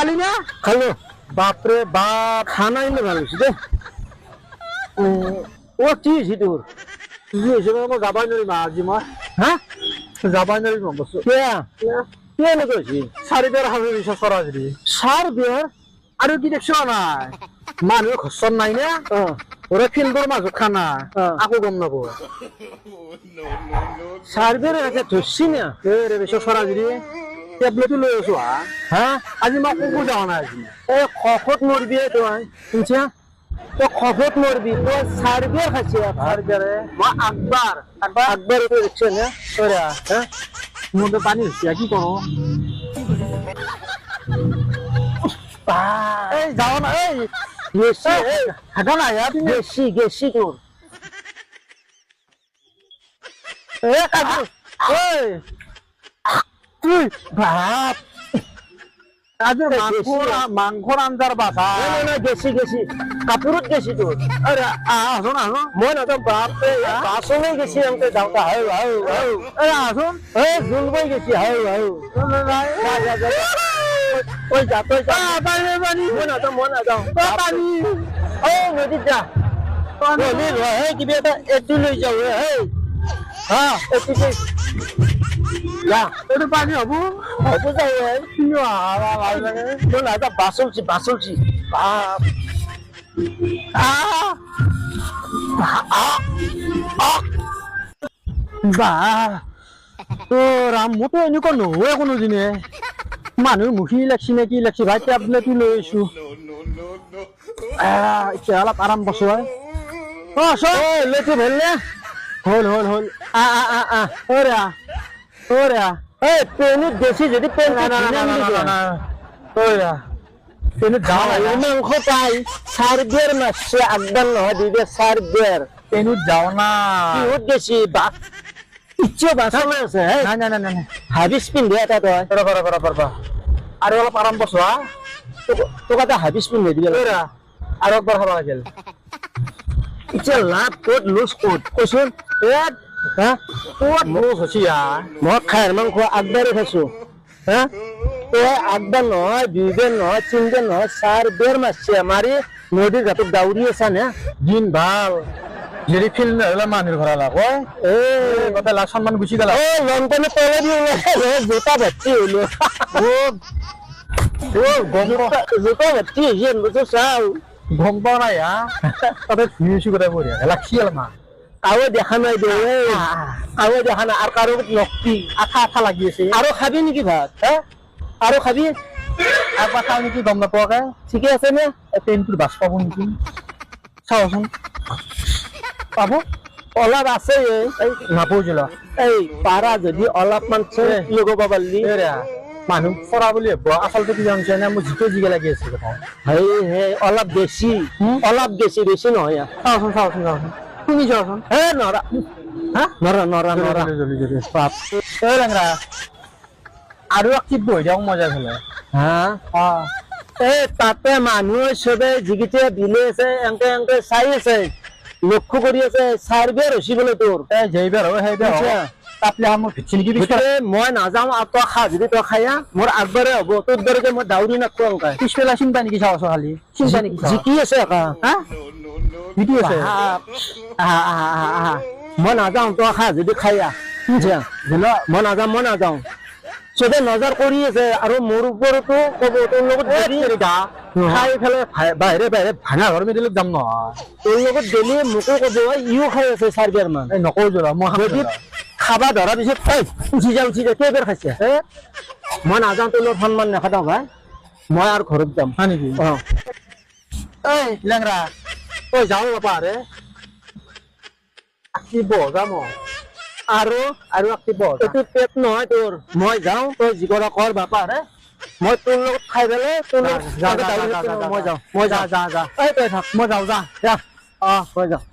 খালি না খালো বাপরে বাপ খানা ইলে ভালো হয়েছে দে ও কি হয়েছে তোর কি হয়েছে মই যাবাই নোৱাৰিম আজি মই হা যাবাই নোৱাৰিম বস্তু কেয়া কেয়া এনেকে হয়েছে চাৰিবাৰ হাবি বিশ্বাস কৰা যদি সাৰ বিয়াৰ আৰু কি দেখছ নাই মানুহ ঘচন নাই না ওৰা ফিল্ডৰ মাজত খানা আকৌ গম নাপাব সাৰ বিয়াৰ একটা ধৰছি না ৰে বিশ্বাস কৰা যদি টেবলেটো লৈ আছো হ্যাঁ আজি মই ক'তো যোৱা নাই আজি এ খফত মৰবি তোমাৰ শুনছা তো খফত মৰবি তো সাৰ বিয়াৰ খাচ্ছে সাৰ বিয়াৰে মই আকবাৰ আকবৰ তো দেখছে না ওৰা হ্যাঁ মধ্যে পানী হৈছে কি কৰো এই যাও না এই গেছি হাঁটা নাই তুমি গেছি গেছি তোর এ কাজু ওই তুই বাপ আজি মাংসৰ আঞ্জাৰ বাবা না না গেছি গেছি কাপড়ত গেছি তোর আরে আসুন আসুন মই না তো বাপ বাসনে গেছি আমাকে যাওতা হাউ হাউ হাউ এই আসুন এই জুলবই গেছি হাউ হাউ যা যা যা ওই যা পানি পানি মই না যাও পানি ও নদীত যা নদীত হে কিবা এটা এটি লৈ যাও হে হ্যাঁ এটি যা এইটো পানী হ'ব হব যাও হে কিনো ভাল লাগে মই না যা বাসলছি বাপ বা ৰাম মোৰতো এনেকুৱা নহয় কোনো দিনে মানুহ মুখি লাগছি নে কি লাগছি ভাই টেবলেটো লৈ আহিছো এতিয়া অলপ আৰাম পাইছো লেটি ভাল নে হ'ল হ'ল হ'ল ওৰা ওৰা এই পেনিত বেছি যদি পেন ওৰা পেনিত যাওঁ মাংস পাই সার বিয়ার মাসে একবার নহয় দিবে সার বিয়ার পেনিত যাওঁ না বিহুত গেছি বাপ ইচ্ছে বাসনে আছে নাই নাই নাই নাই হাবিস পিন্ধে এটা তই আৰু অলপ আৰাম পাইছো তোক এটা হাবিস পিন্ধে দিলে ওৰা আৰু একবাৰ খাব লাগিল ইচ্ছে লাভ ক'ত লুজ ক'ত কচোন হা ক'ত মোৰ হৈছি মই খাইৰ মাংস আগবাৰে খাইছো হা তই আগবাৰ নহয় দুইবাৰ নহয় তিনবাৰ নহয় চাৰ বেৰ মাসছে আমাৰে নদীৰ ঘাটত দাউৰি আছা না দিন ভাল যদি ফিল্ড নহ'লে মানুহৰ ঘৰ লাগব গোটেই লাখ সন্মান গুচি গেল ও লংপনে তলে দিয়ে জোতা ভর্তি হইলো জোতা ভর্তি হয়েছে তো চাও গম পোৱা নাই তাতে ধুইছো গোটেই বঢ়িয়া লাগছি অলপমান কাও দেখা নাই দে কাও দেখা নাই আর কারো নক্তি আঠা আঠা লাগি আছে আরো খাবি নাকি ভাত হ্যাঁ আরো খাবি একবাৰ খাওঁ নেকি গম নাপোৱাকে ঠিকে আছে নে পেনটোৰ বাছ পাব নেকি চাওচোন পাব অলপ আছে এই নাপোজিল এই পাৰা যদি অলপমান লগাব পাৰলি মানুহ চৰা বুলি ভাব আচলতে কি জানিছে নে মোৰ জিকে জিকে লাগি আছে কথা অলপ বেছি বেছি নহয় চাওচোন চাওচোন চাওচোন শুনি চাওচোন নৰা হা নৰা নৰা নৰা বাপ এই লেংৰা আৰু কি বহি দিয়ক মজা ফেলে হা এই তাতে মানুহ চবে যিকেইটা বিলে আছে এংকে এংকে চাই আছে লক্ষ্য কৰি আছে চাৰ বেৰ হৈছে বোলে তোৰ যেইবাৰ হয় সেইবাৰ তাপলে মোৰ ভিতছি নেকি মই নাযাওঁ আৰু তই খা যদি তই খায়া মোৰ আগবাৰে হ'ব তোৰ দৰে মই দাউৰি নাকো অংকাই পিছবেলা চিন্তা নেকি চাওছ খালি চিন্তা নেকি জিকি আছে হা জিকি আছে মই নাযাওঁ তই খা যদি খায়া মই নাযাওঁ চবে নজৰ কৰি আছে আৰু মোৰ ওপৰতো ক'ব তোৰ লগত খাই পেলাই বাহিৰে বাহিৰে ভাঙা ঘৰ মেডিলত যাম নহয় তোৰ লগত গেলি মোকো ক'ব ইও খাই আছে চাৰ বিয়াৰ মান নকওঁ যোৰা মই যদি খাবা ধৰাৰ পিছত উঠি যা কেইবাৰ খাইছে মই নাযাওঁ তোৰ লগত সন্মান নাখাওঁ ভাই মই আৰু ঘৰত যাম হয় নেকি এই লেংৰা তই যাওঁ নাপাৰে আঁকিব যাম আৰু আঁকিব এইটো পেট নহয় তোৰ মই যাওঁ তই যি কৰা কৰ বাপা মই তোৰ লগত খাই পেলাই তোৰ মই যাওঁ যা তই থাক মই যাওঁ যা মই যাওঁ